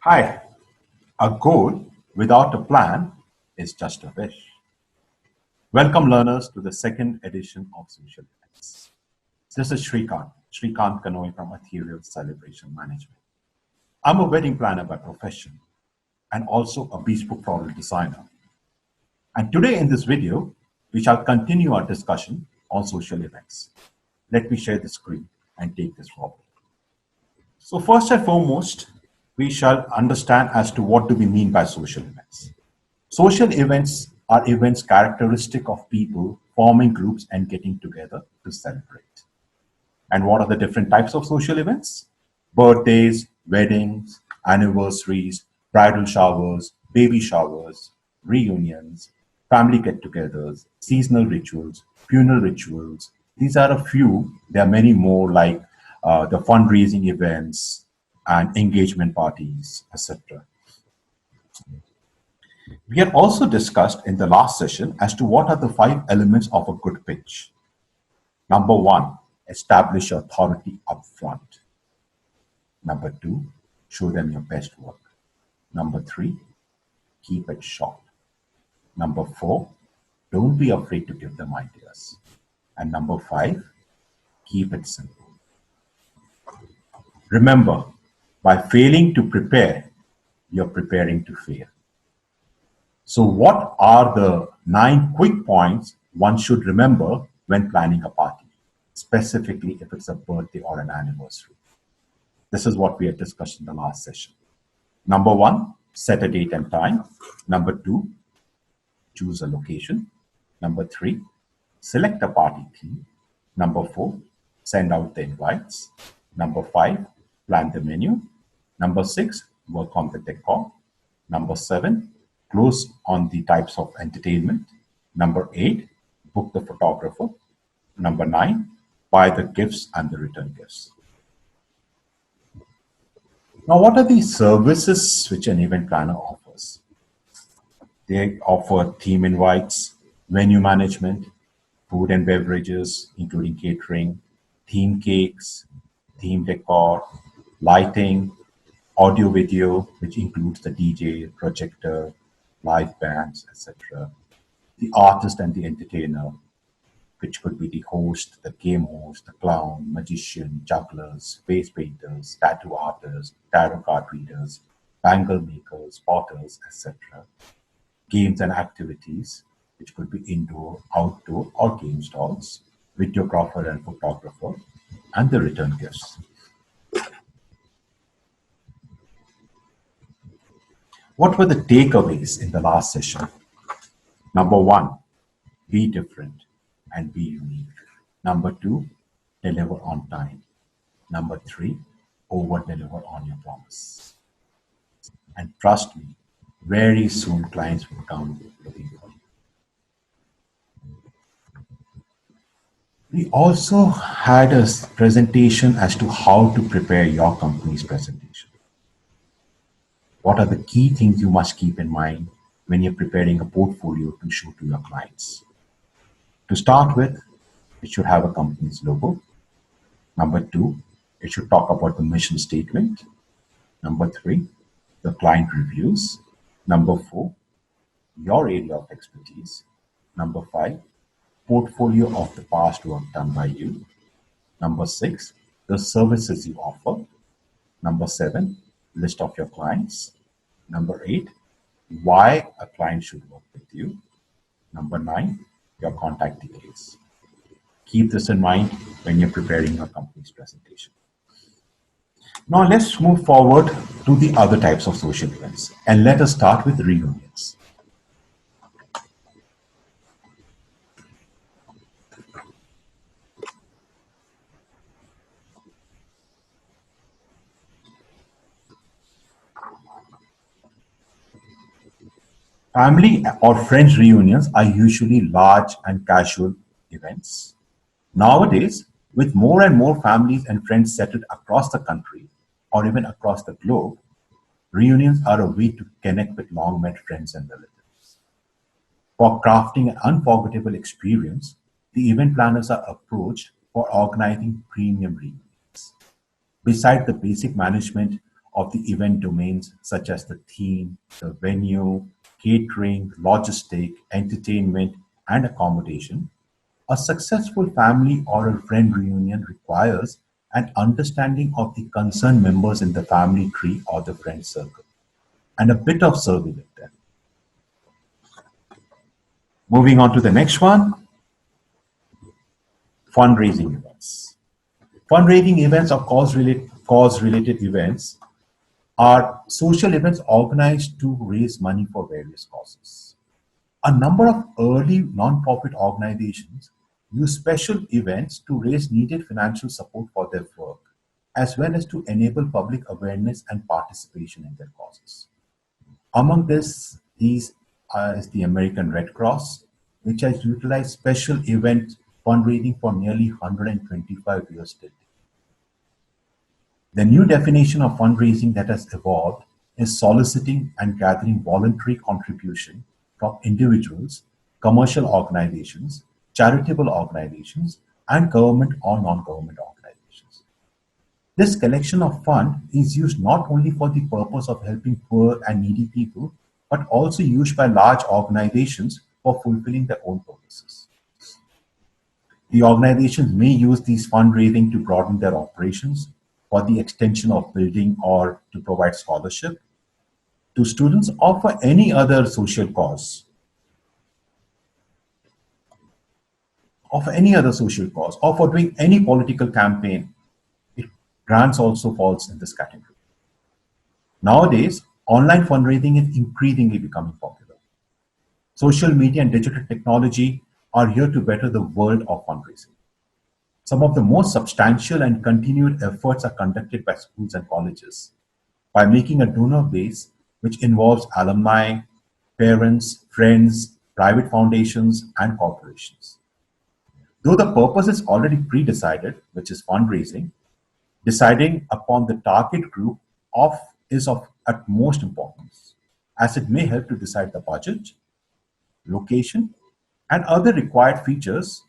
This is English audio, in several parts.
Hi, a goal without a plan is just a wish. Welcome, learners, to the second edition of Social Events. This is Shrikant Kanoi from Ethereal Celebration Management. I'm a wedding planner by profession and also a bespoke floral designer. And today in this video, we shall continue our discussion on social events. Let me share the screen and take this forward. So first and foremost, we shall understand as to what do we mean by social events. Social events are events characteristic of people forming groups and getting together to celebrate. And what are the different types of social events? Birthdays, weddings, anniversaries, bridal showers, baby showers, reunions, family get-togethers, seasonal rituals, funeral rituals. These are a few. There are many more like the fundraising events and engagement parties, etc. We had also discussed in the last session as to what are the 5 elements of a good pitch. Number 1, establish your authority up front. Number 2, show them your best work. Number 3, keep it short. Number 4, don't be afraid to give them ideas. And number 5, keep it simple. Remember, by failing to prepare, you're preparing to fail. So what are the 9 quick points one should remember when planning a party, specifically if it's a birthday or an anniversary? This is what we had discussed in the last session. Number 1, set a date and time. Number 2, choose a location. Number 3, select a party theme. Number 4, send out the invites. Number 5, plan the menu. Number 6, work on the decor. Number 7, close on the types of entertainment. Number 8, book the photographer. Number 9, buy the gifts and the return gifts. Now, what are the services which an event planner offers? They offer theme invites, venue management, food and beverages, including catering, theme cakes, theme decor, lighting, audio video, which includes the DJ, projector, live bands, etc. The artist and the entertainer, which could be the host, the game host, the clown, magician, jugglers, face painters, tattoo artists, tarot card readers, bangle makers, potters, etc. Games and activities, which could be indoor, outdoor, or game stalls, videographer and photographer, and the return gifts. What were the takeaways in the last session? Number 1, be different and be unique. Number 2, deliver on time. Number 3, over-deliver on your promise. And trust me, very soon clients will come looking for you. We also had a presentation as to how to prepare your company's presentation. What are the key things you must keep in mind when you're preparing a portfolio to show to your clients? To start with, it should have a company's logo. Number 2, it should talk about the mission statement. Number 3, the client reviews. Number 4, your area of expertise. Number 5, portfolio of the past work done by you. Number 6, the services you offer. Number 7, list of your clients. Number 8, why a client should work with you. Number 9, your contact details. Keep this in mind when you're preparing your company's presentation. Now let's move forward to the other types of social events, and let us start with reunions. Family or friends reunions are usually large and casual events. Nowadays, with more and more families and friends settled across the country or even across the globe, reunions are a way to connect with long met friends and relatives. For crafting an unforgettable experience, the event planners are approached for organizing premium reunions. Besides the basic management of the event domains such as the theme, the venue, catering, logistic, entertainment, and accommodation, a successful family or a friend reunion requires an understanding of the concerned members in the family tree or the friend circle, and a bit of survey with them. Moving on to the next one, fundraising events. Fundraising events or cause-related events are social events organized to raise money for various causes. A number of early non-profit organizations use special events to raise needed financial support for their work, as well as to enable public awareness and participation in their causes. Among these is the American Red Cross, which has utilized special event fundraising for nearly 125 years till date. The new definition of fundraising that has evolved is soliciting and gathering voluntary contribution from individuals, commercial organizations, charitable organizations, and government or non-government organizations. This collection of funds is used not only for the purpose of helping poor and needy people, but also used by large organizations for fulfilling their own purposes. The organizations may use these fundraising to broaden their operations for the extension of building or to provide scholarship to students or for any other social cause, or for doing any political campaign. Grants also falls in this category. Nowadays, online fundraising is increasingly becoming popular. Social media and digital technology are here to better the world of fundraising. Some of the most substantial and continued efforts are conducted by schools and colleges by making a donor base which involves alumni, parents, friends, private foundations, and corporations. Though the purpose is already pre-decided, which is fundraising, deciding upon the target group is of utmost importance, as it may help to decide the budget, location, and other required features.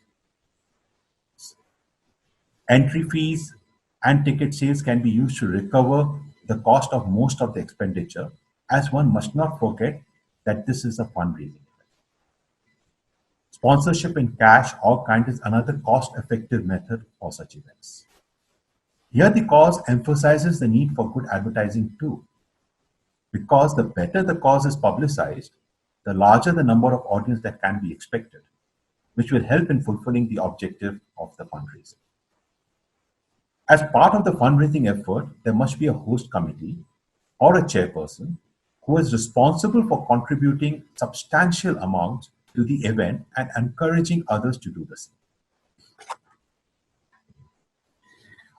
Entry fees and ticket sales can be used to recover the cost of most of the expenditure, as one must not forget that this is a fundraising event. Sponsorship in cash or kind is another cost-effective method for such events. Here the cause emphasizes the need for good advertising too, because the better the cause is publicized, the larger the number of audience that can be expected, which will help in fulfilling the objective of the fundraising. As part of the fundraising effort, there must be a host committee or a chairperson who is responsible for contributing substantial amounts to the event and encouraging others to do the same.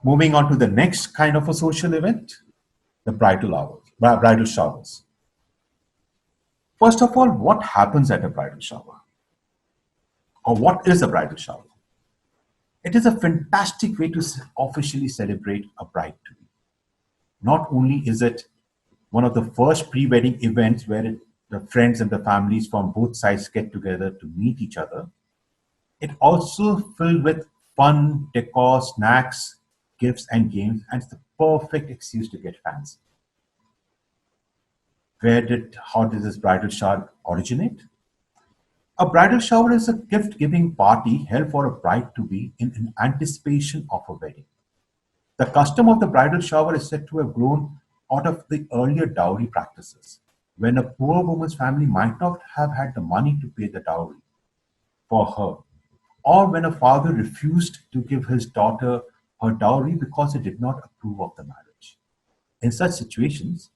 Moving on to the next kind of a social event, the bridal showers. First of all, what happens at a bridal shower? Or what is a bridal shower? It is a fantastic way to officially celebrate a bride-to-be. Not only is it one of the first pre-wedding events where the friends and the families from both sides get together to meet each other, it also filled with fun, decor, snacks, gifts, and games, and it's the perfect excuse to get fancy. How did this bridal shower originate? A bridal shower is a gift-giving party held for a bride-to-be in anticipation of a wedding. The custom of the bridal shower is said to have grown out of the earlier dowry practices, when a poor woman's family might not have had the money to pay the dowry for her, or when a father refused to give his daughter her dowry because he did not approve of the marriage. In such situations,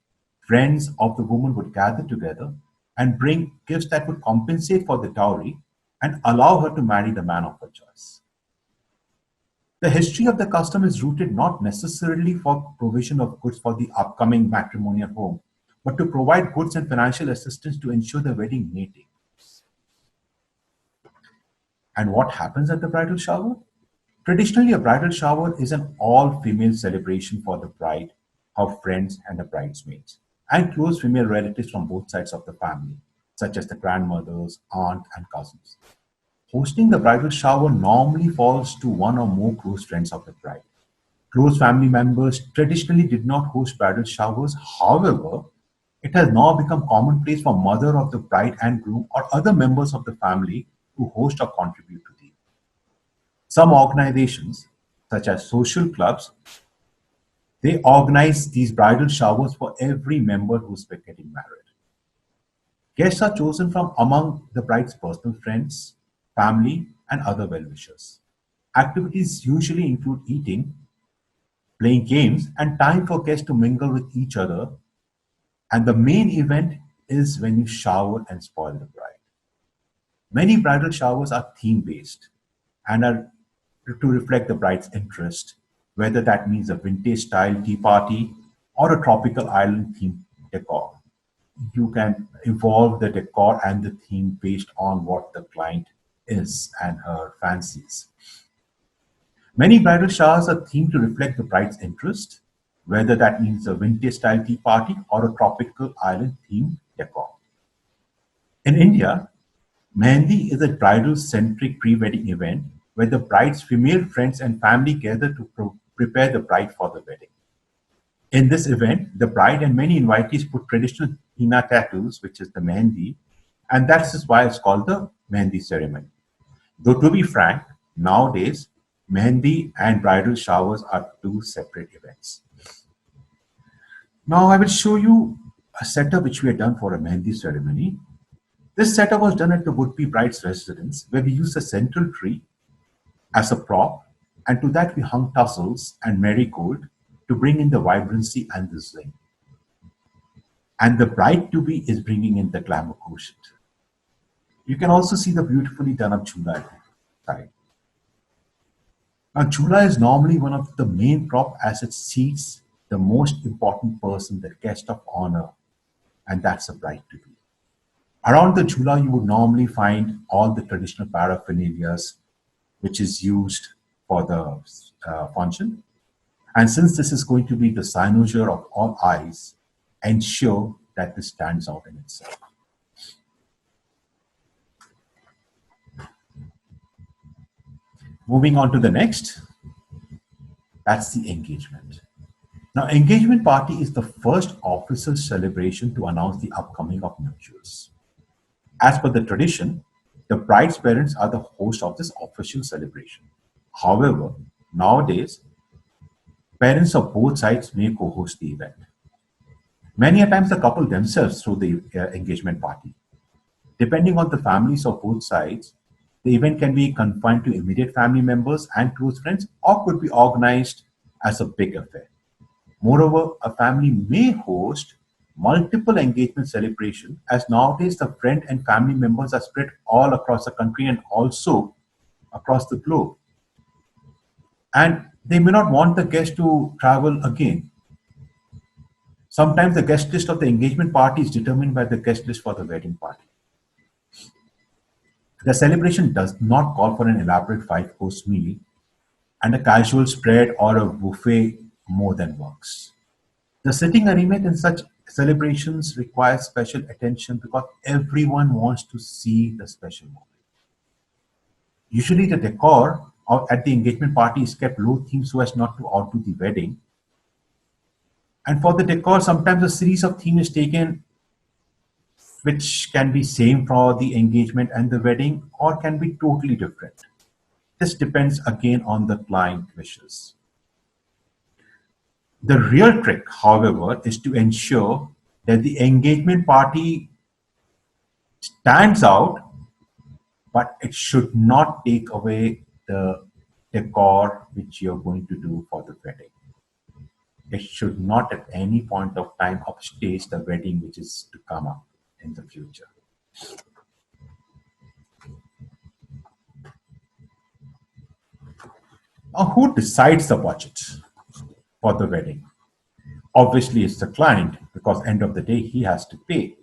friends of the woman would gather together and bring gifts that would compensate for the dowry and allow her to marry the man of her choice. The history of the custom is rooted not necessarily for provision of goods for the upcoming matrimonial home, but to provide goods and financial assistance to ensure the wedding may take place. And what happens at the bridal shower? Traditionally, a bridal shower is an all-female celebration for the bride, her friends, and the bridesmaids, and close female relatives from both sides of the family, such as the grandmothers, aunt, and cousins. Hosting the bridal shower normally falls to one or more close friends of the bride. Close family members traditionally did not host bridal showers. However, it has now become commonplace for mother of the bride and groom or other members of the family to host or contribute to the. Some organizations, such as social clubs, they organize these bridal showers for every member who's getting married. Guests are chosen from among the bride's personal friends, family, and other well wishers. Activities usually include eating, playing games, and time for guests to mingle with each other. And the main event is when you shower and spoil the bride. Many bridal showers are theme based and are to reflect the bride's interest, whether that means a vintage style tea party or a tropical island themed decor. You can evolve the decor and the theme based on what the client is and her fancies. Many bridal showers are themed to reflect the bride's interest, whether that means a vintage style tea party or a tropical island themed decor. In India, Mehndi is a bridal centric pre wedding event where the bride's female friends and family gather to prepare the bride for the wedding. In this event, the bride and many invitees put traditional henna tattoos, which is the Mehndi, and that's why it's called the Mehndi ceremony. Though to be frank, nowadays, Mehndi and bridal showers are two separate events. Now I will show you a setup which we had done for a Mehndi ceremony. This setup was done at the would-be bride's residence, where we used a central tree as a prop, and to that we hung tassels and marigold to bring in the vibrancy and the zing. And the bride-to-be is bringing in the glamour quotient. You can also see the beautifully done up chula at the side. Now, chula is normally one of the main prop as it seats the most important person, the guest of honor, and that's the bride-to-be. Around the chula, you would normally find all the traditional paraphernalia which is used for the function. And since this is going to be the cynosure of all eyes, ensure that this stands out in itself. Moving on to the next, that's the engagement. Now, engagement party is the first official celebration to announce the upcoming of nuptials. As per the tradition, the bride's parents are the host of this official celebration. However, nowadays, parents of both sides may co-host the event. Many a times the couple themselves throw the engagement party. Depending on the families of both sides, the event can be confined to immediate family members and close friends or could be organized as a big affair. Moreover, a family may host multiple engagement celebrations as nowadays the friend and family members are spread all across the country and also across the globe. And they may not want the guest to travel again. Sometimes the guest list of the engagement party is determined by the guest list for the wedding party. The celebration does not call for an elaborate five-course meal, and a casual spread or a buffet more than works. The sitting arrangement in such celebrations requires special attention because everyone wants to see the special moment. Usually, the decor at the engagement party is kept low theme so as not to outdo the wedding. And for the decor, sometimes a series of themes is taken which can be same for the engagement and the wedding or can be totally different. This depends again on the client wishes. The real trick, however, is to ensure that the engagement party stands out, but it should not take away the decor which you're going to do for the wedding. It should not at any point of time upstage the wedding which is to come up in the future. Now, who decides the budget for the wedding? Obviously, it's the client because end of the day he has to pay.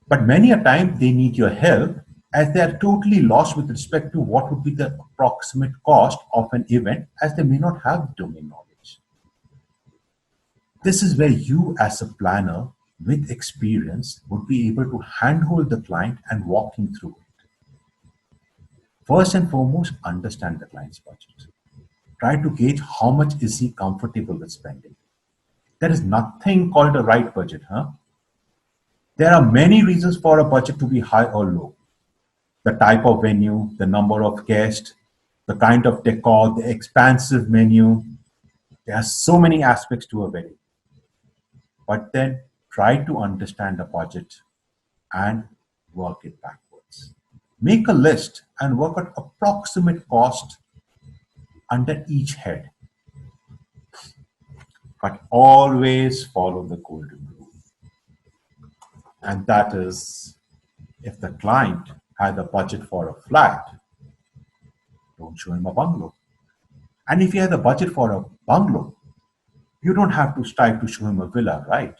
But many a time they need your help as they are totally lost with respect to what would be the approximate cost of an event as they may not have domain knowledge. This is where you as a planner with experience would be able to handhold the client and walk him through it. First and foremost, understand the client's budget. try to gauge how much is he comfortable with spending. There is nothing called a right budget, huh? There are many reasons for a budget to be high or low. The type of venue, the number of guests, the kind of decor, the expansive menu. There are so many aspects to a wedding. But then try to understand the budget and work it backwards. Make a list and work out approximate cost under each head. But always follow the golden rule. And that is, if the client had a budget for a flat, don't show him a bungalow. And if he has a budget for a bungalow, you don't have to strive to show him a villa, right?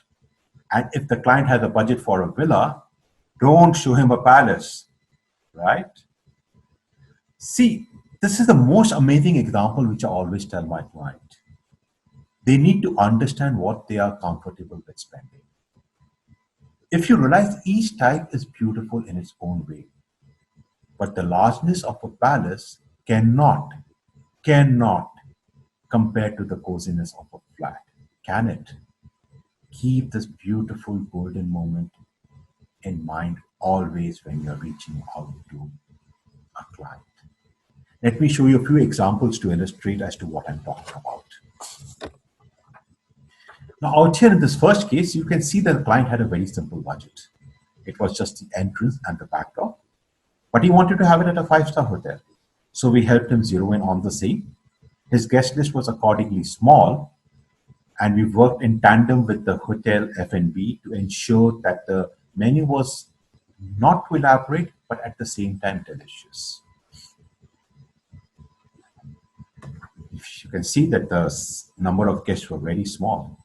And if the client has a budget for a villa, don't show him a palace, right? See, this is the most amazing example which I always tell my client. They need to understand what they are comfortable with spending. If you realize each type is beautiful in its own way, but the largeness of a palace cannot compare to the coziness of a flat, can it? Keep this beautiful golden moment in mind always when you're reaching out to a client. Let me show you a few examples to illustrate as to what I'm talking about. Now, out here in this first case, you can see that the client had a very simple budget. It was just the entrance and the backdrop, but he wanted to have it at a five-star hotel. So we helped him zero in on the same. His guest list was accordingly small, and we worked in tandem with the hotel F&B to ensure that the menu was not too elaborate, but at the same time delicious. You can see that the number of guests were very small.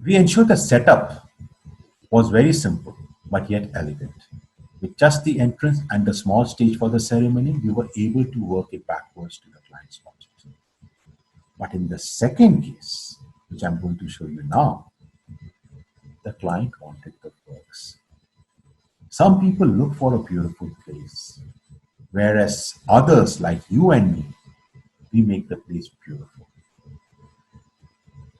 We ensured the setup was very simple, but yet elegant. With just the entrance and the small stage for the ceremony, we were able to work it backwards to the client's budget. But in the second case, which I'm going to show you now, the client wanted the perks. Some people look for a beautiful place, whereas others, like you and me, we make the place beautiful.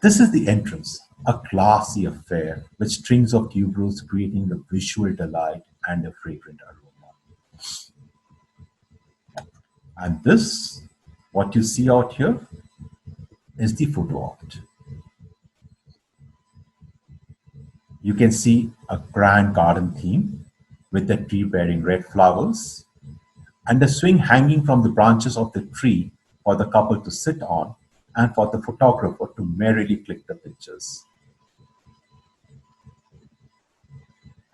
This is the entrance, a classy affair with strings of tuberose creating a visual delight and a fragrant aroma. And this, what you see out here, is the photo of it. You can see a grand garden theme with the tree bearing red flowers and a swing hanging from the branches of the tree for the couple to sit on and for the photographer to merrily click the pictures.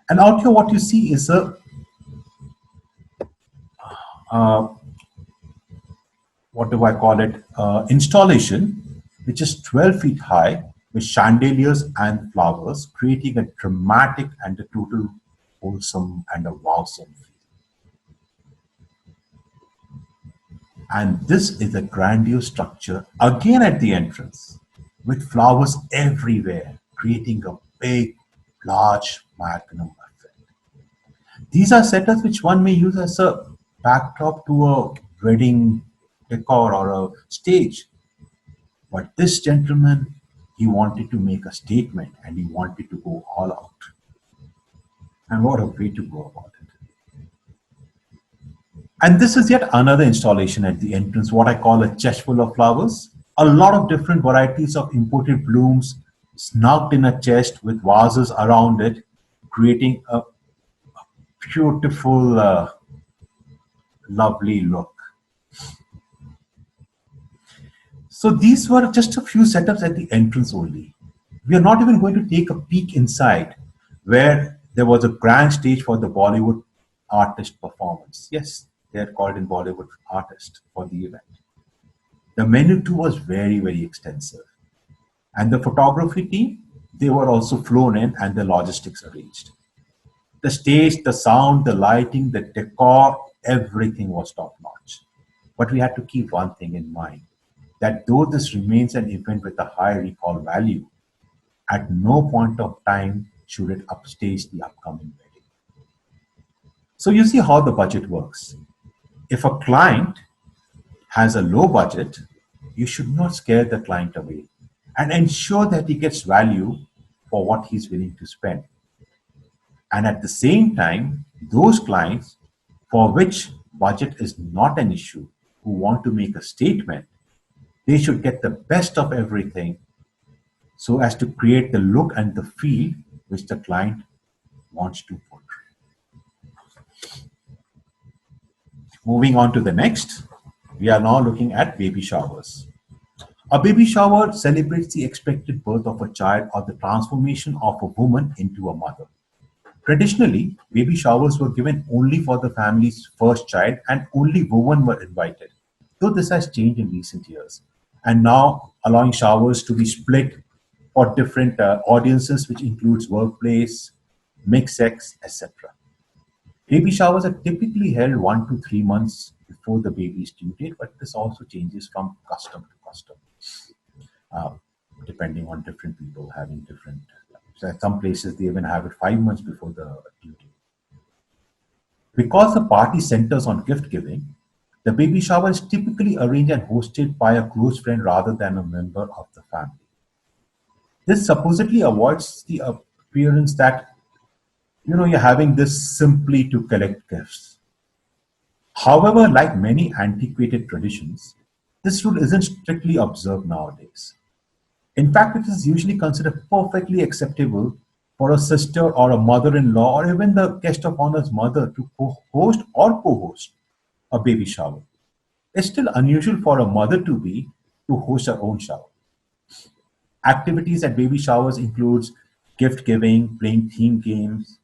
And out here what you see is a what do I call it, installation which is 12 feet high with chandeliers and flowers, creating a dramatic and a total wholesome and a wowsome feel. And this is a grandiose structure again at the entrance with flowers everywhere, creating a big, large magnum effect. These are setups which one may use as a backdrop to a wedding decor or a stage. But this gentleman, he wanted to make a statement and he wanted to go all out. And what a way to go about it. And this is yet another installation at the entrance, what I call a chest full of flowers. A lot of different varieties of imported blooms snugged in a chest with vases around it, creating a beautiful, lovely look. So these were just a few setups at the entrance only. We are not even going to take a peek inside where there was a grand stage for the Bollywood artist performance. Yes, they are called in Bollywood artist for the event. The menu too was very, very extensive. And the photography team, they were also flown in and the logistics arranged. The stage, the sound, the lighting, the decor, everything was top notch. But we had to keep one thing in mind, that though this remains an event with a high recall value, at no point of time should it upstage the upcoming wedding. So you see how the budget works. If a client has a low budget, you should not scare the client away and ensure that he gets value for what he's willing to spend. And at the same time, those clients for which budget is not an issue, who want to make a statement, they should get the best of everything so as to create the look and the feel which the client wants to portray. Moving on to the next, we are now looking at baby showers. A baby shower celebrates the expected birth of a child or the transformation of a woman into a mother. Traditionally, baby showers were given only for the family's first child and only women were invited, though this has changed in recent years. And now allowing showers to be split for different audiences, which includes workplace, mixed sex, etc. Baby showers are typically held 1 to 3 months before the baby's due date, but this also changes from custom to custom, uh, depending on different people having different. So at some places, they even have it 5 months before the due date. Because the party centers on gift giving, the baby shower is typically arranged and hosted by a close friend rather than a member of the family. This supposedly avoids the appearance that you're having this simply to collect gifts. However, like many antiquated traditions, this rule isn't strictly observed nowadays. In fact, it is usually considered perfectly acceptable for a sister or a mother-in-law or even the guest of honor's mother to host or co-host a baby shower. It's still unusual for a mother to host her own shower. Activities at baby showers includes gift giving, playing theme games,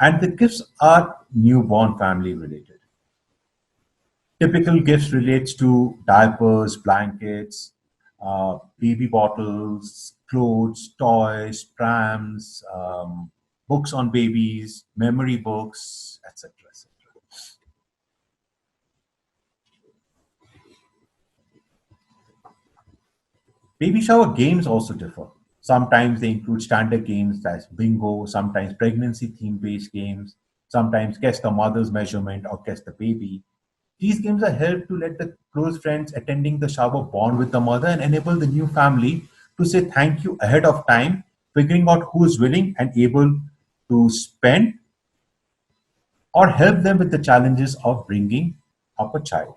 and the gifts are newborn family related. Typical gifts relates to diapers, blankets, baby bottles, clothes, toys, prams, books on babies, memory books, etc. etc. Baby shower games also differ. Sometimes they include standard games as bingo, sometimes pregnancy theme based games, sometimes guess the mother's measurement or guess the baby. These games are held to let the close friends attending the shower bond with the mother and enable the new family to say thank you ahead of time, figuring out who is willing and able to spend or help them with the challenges of bringing up a child.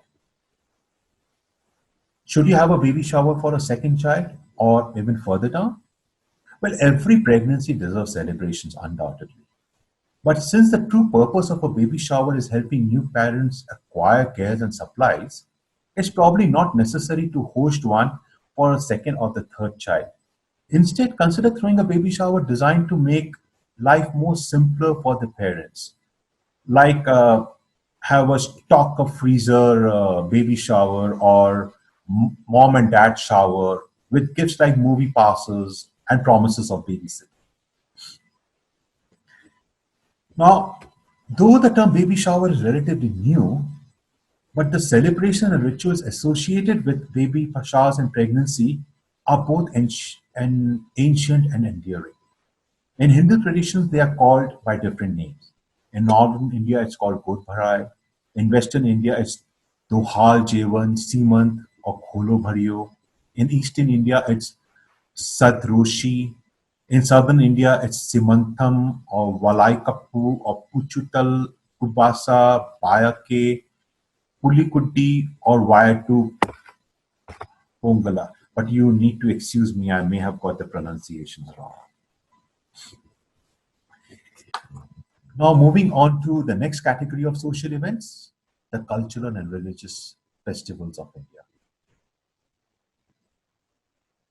Should you have a baby shower for a second child or even further down? Well, every pregnancy deserves celebrations, undoubtedly. But since the true purpose of a baby shower is helping new parents acquire cares and supplies, it's probably not necessary to host one for a second or the third child. Instead, consider throwing a baby shower designed to make life more simpler for the parents, like have a stock of freezer baby shower or mom and dad shower with gifts like movie passes and promises of babysitting. Now, though the term baby shower is relatively new, but the celebration and rituals associated with baby showers and pregnancy are both ancient and enduring. In Hindu traditions, they are called by different names. In northern India, it's called God Bharai. In western India, it's Dohal Jevan, Simant, or Kholo Bhariyo. In eastern India, it's Sadroshi. In southern India, it's Simantham or Valaikappu or Puchutal, Kubasa, Bayake, Pulikuddi or Vayatu Pongala. But you need to excuse me, I may have got the pronunciations wrong. Now, moving on to the next category of social events, the cultural and religious festivals of India.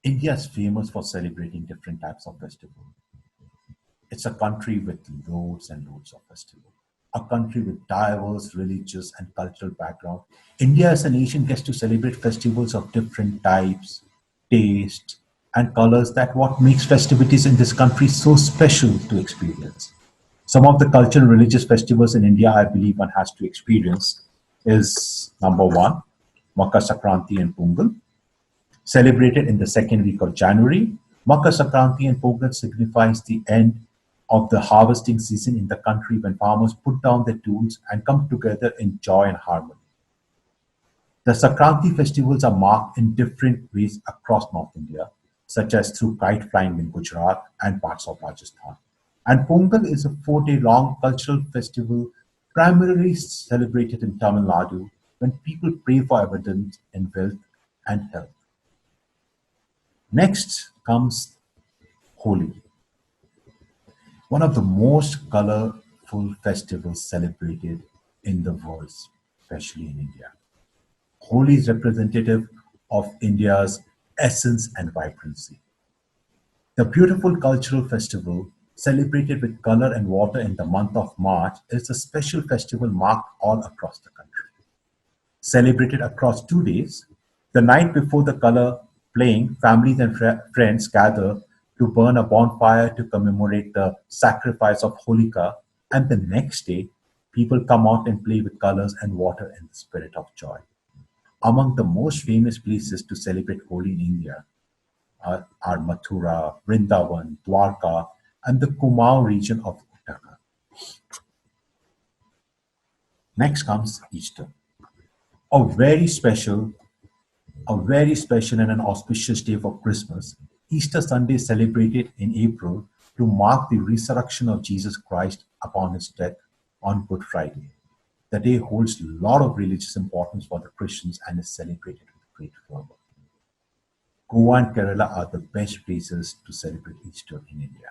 India is famous for celebrating different types of festivals. It's a country with loads and loads of festivals. A country with diverse religious and cultural background. India as a nation gets to celebrate festivals of different types, tastes, and colors that what makes festivities in this country so special to experience. Some of the cultural and religious festivals in India I believe one has to experience is number one, Makar Sankranti and Pongal. Celebrated in the second week of January, Makar Sankranti and Pongal signifies the end of the harvesting season in the country when farmers put down their tools and come together in joy and harmony. The Sankranti festivals are marked in different ways across North India, such as through kite flying in Gujarat and parts of Rajasthan. And Pongal is a 4 day long cultural festival primarily celebrated in Tamil Nadu when people pray for abundance in wealth and health. Next comes Holi, one of the most colorful festivals celebrated in the world, especially in India. Holi is representative of India's essence and vibrancy. The beautiful cultural festival, celebrated with color and water in the month of March, is a special festival marked all across the country. Celebrated across 2 days, the night before the color playing, families and friends gather to burn a bonfire to commemorate the sacrifice of Holika, and the next day, people come out and play with colors and water in the spirit of joy. Among the most famous places to celebrate Holi in India are Mathura, Vrindavan, Dwarka, and the Kumaon region of Uttarakhand. Next comes Easter, a very special, and an auspicious day for Christmas. Easter Sunday is celebrated in April to mark the resurrection of Jesus Christ upon his death on Good Friday. The day holds a lot of religious importance for the Christians and is celebrated with great fervor. Goa and Kerala are the best places to celebrate Easter in India.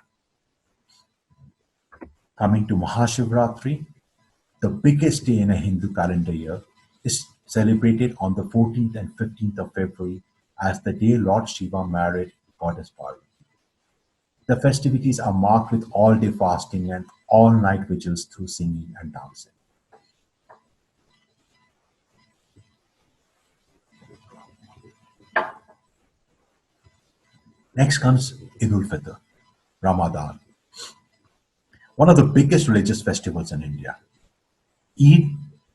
Coming to Mahashivratri, the biggest day in a Hindu calendar year, is celebrated on the 14th and 15th of February as the day Lord Shiva married Goddess Parvati. The festivities are marked with all-day fasting and all-night vigils through singing and dancing. Next comes Eid ul-Fitr, Ramadan, one of the biggest religious festivals in India. Eid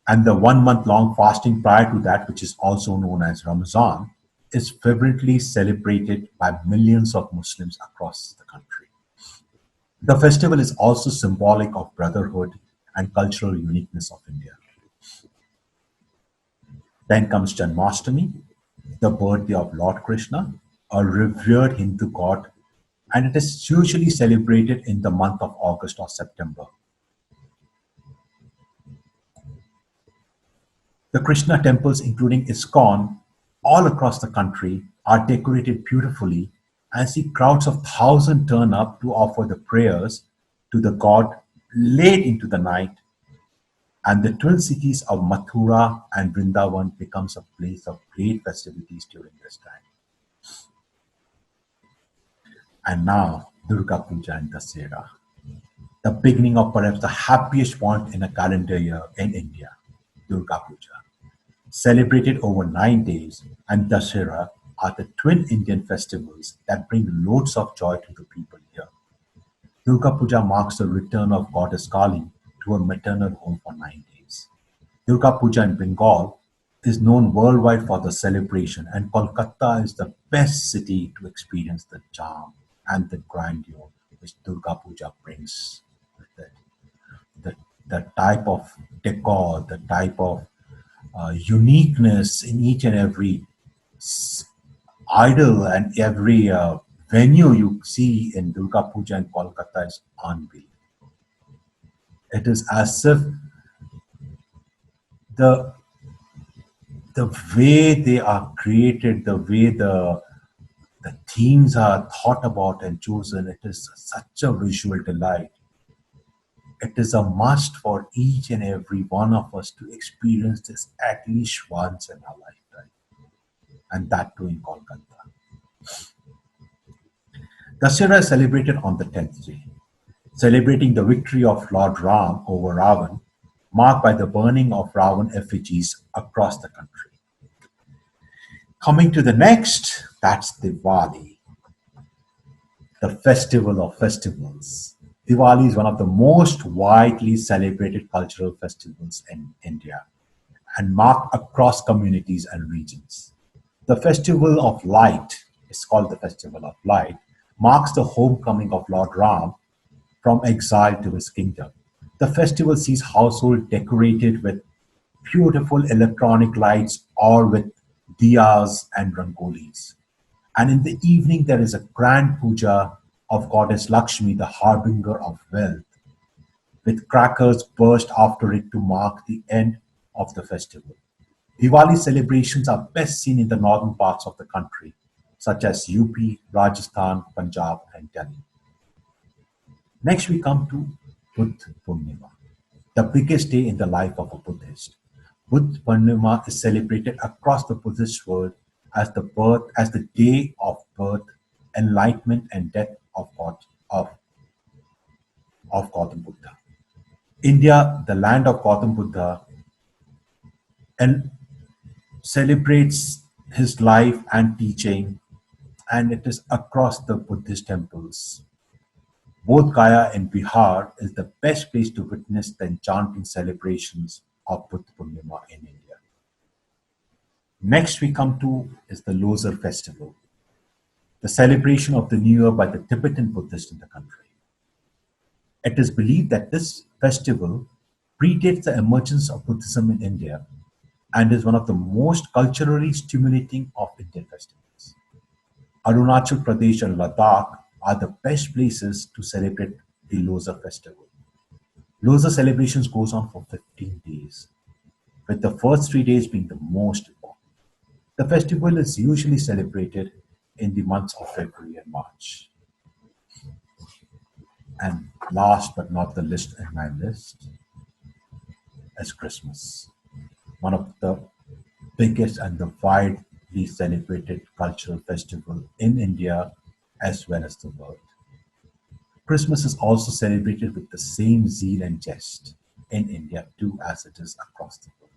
and the 1 month long fasting prior to that, which is also known as Ramadan, is fervently celebrated by millions of Muslims across the country. The festival is also symbolic of brotherhood and cultural uniqueness of India. Then comes Janmastami, the birthday of Lord Krishna, a revered Hindu god, and it is usually celebrated in the month of August or September. The Krishna temples, including ISKCON, all across the country, are decorated beautifully and see crowds of thousands turn up to offer the prayers to the god late into the night, and the twin cities of Mathura and Vrindavan becomes a place of great festivities during this time. And now, Durga Puja and Dasera, the beginning of perhaps the happiest point in a calendar year in India, Durga Puja. Celebrated over 9 days, and Dasera are the twin Indian festivals that bring loads of joy to the people here. Durga Puja marks the return of goddess Kali to her maternal home for 9 days. Durga Puja in Bengal is known worldwide for the celebration, and Kolkata is the best city to experience the charm and the grandeur which Durga Puja brings with it. The, the type of decor, the type of uniqueness in each and every idol and every venue you see in Durga Puja in Kolkata is unbelievable. It is as if the the way they are created, the way the themes are thought about and chosen, it is such a visual delight. It is a must for each and every one of us to experience this at least once in our lifetime, and that too in Kolkata. Dasera is celebrated on the 10th day, celebrating the victory of Lord Ram over Ravan, marked by the burning of Ravan effigies across the country. Coming to the next, that's Diwali, the festival of festivals. Diwali is one of the most widely celebrated cultural festivals in India and marked across communities and regions. The Festival of Light is called the Festival of Light, marks the homecoming of Lord Ram from exile to his kingdom. The festival sees household decorated with beautiful electronic lights or with diyas and rangolis. And in the evening, there is a grand puja of goddess Lakshmi, the harbinger of wealth, with crackers burst after it to mark the end of the festival. Diwali celebrations are best seen in the northern parts of the country, such as UP, Rajasthan, Punjab, and Delhi. Next, we come to Buddha Purnima, the biggest day in the life of a Buddhist. Buddha Purnima is celebrated across the Buddhist world as the day of birth, enlightenment, and death of, of Gautam Buddha. India, the land of Gautam Buddha, and celebrates his life and teaching, and it is across the Buddhist temples. Bodh Gaya in Bihar is the best place to witness the enchanting celebrations of Buddha Purnima in India. Next we come to is the Losar festival, the celebration of the New Year by the Tibetan Buddhists in the country. It is believed that this festival predates the emergence of Buddhism in India and is one of the most culturally stimulating of Indian festivals. Arunachal Pradesh and Ladakh are the best places to celebrate the Losar festival. Losar celebrations goes on for 15 days, with the first 3 days being the most important. The festival is usually celebrated in the months of February and March. And last but not the least in my list is Christmas, one of the biggest and the widely celebrated cultural festival in India as well as the world. Christmas is also celebrated with the same zeal and zest in India too as it is across the world.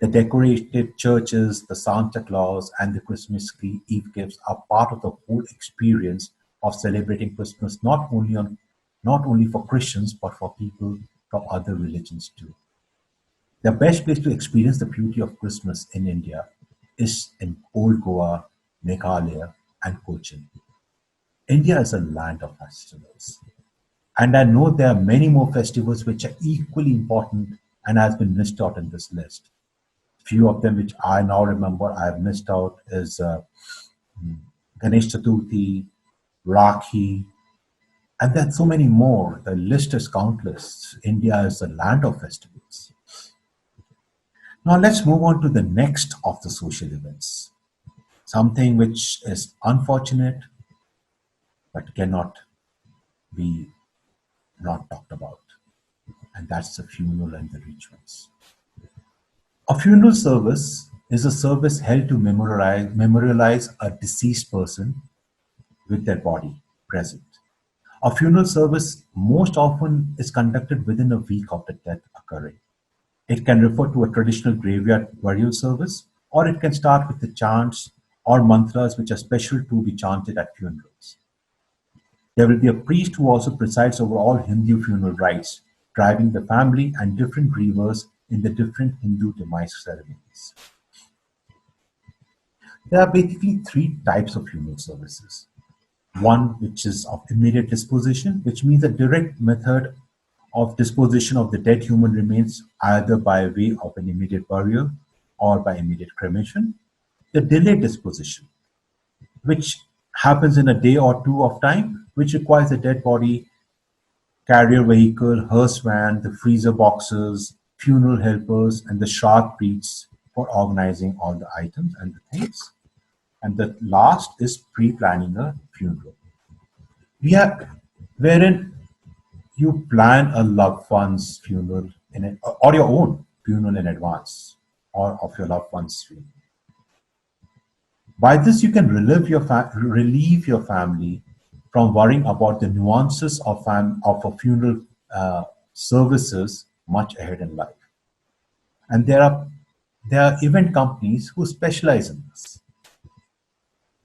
The decorated churches, the Santa Claus, and the Christmas Eve gifts are part of the whole experience of celebrating Christmas not only for Christians but for people from other religions too. The best place to experience the beauty of Christmas in India is in Old Goa, Meghalaya, and Cochin. India is a land of festivals. And I know there are many more festivals which are equally important and has been missed out in this list. Few of them which I now remember I have missed out is Ganesh Chaturthi, Rakhi, and then so many more. The list is countless. India is a land of festivals. Now let's move on to the next of the social events. Something which is unfortunate but cannot be not talked about. And that's the funeral and the rituals. A funeral service is a service held to memorialize a deceased person with their body present. A funeral service most often is conducted within a week of the death occurring. It can refer to a traditional graveyard burial service, or it can start with the chants or mantras which are special to be chanted at funerals. There will be a priest who also presides over all Hindu funeral rites, driving the family and different grievers in the different Hindu demise ceremonies. There are basically three types of funeral services. One which is of immediate disposition, which means a direct method of disposition of the dead human remains either by way of an immediate burial or by immediate cremation. The delayed disposition, which happens in a day or two of time, which requires a dead body, carrier vehicle, hearse van, the freezer boxes, funeral helpers, and the shroud priests for organizing all the items and the things. And the last is pre-planning a funeral. We have wherein you plan a loved one's funeral or your own funeral in advance, or of your loved one's funeral. By this, you can relieve your family from worrying about the nuances of a funeral services much ahead in life. And there are event companies who specialize in this,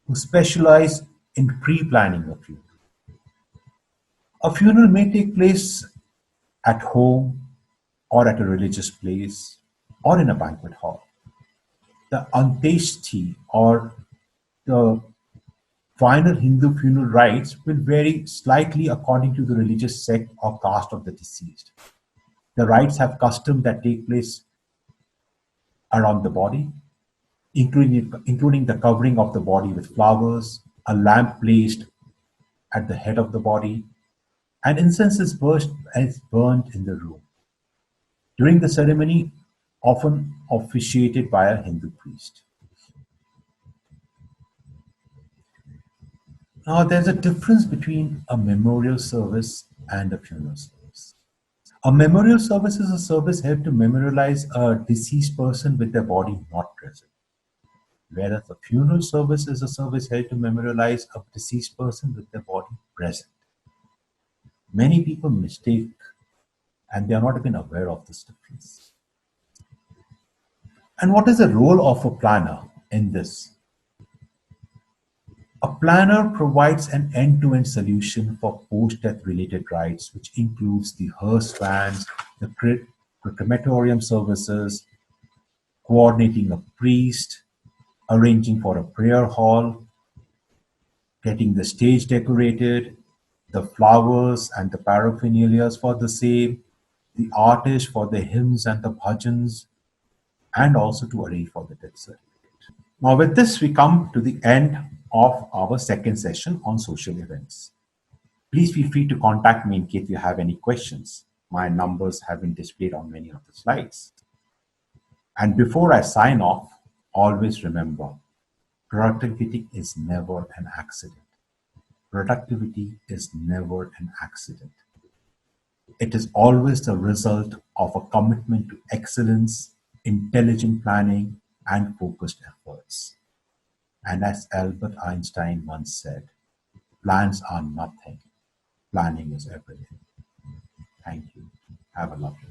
who specialize in pre-planning a funeral. A funeral may take place at home or at a religious place or in a banquet hall. The antyeshti or the Final Hindu funeral rites will vary slightly according to the religious sect or caste of the deceased. The rites have customs that take place around the body, including the covering of the body with flowers, a lamp placed at the head of the body, and incense is burned in the room. During the ceremony, often officiated by a Hindu priest. Now, there's a difference between a memorial service and a funeral service. A memorial service is a service held to memorialize a deceased person with their body not present, whereas a funeral service is a service held to memorialize a deceased person with their body present. Many people mistake and they are not even aware of this difference. And what is the role of a planner in this? A planner provides an end-to-end solution for post-death related rites, which includes the hearse vans, the crematorium services, coordinating a priest, arranging for a prayer hall, getting the stage decorated, the flowers and the paraphernalia for the same, the artist for the hymns and the bhajans, and also to arrange for the death certificate. Now, with this, we come to the end of our second session on social events. Please feel free to contact me in case you have any questions. My numbers have been displayed on many of the slides. And before I sign off, always remember productivity is never an accident. Productivity is never an accident. It is always the result of a commitment to excellence, intelligent planning, and focused efforts. And as Albert Einstein once said, plans are nothing, planning is everything. Thank you. Have a lovely day.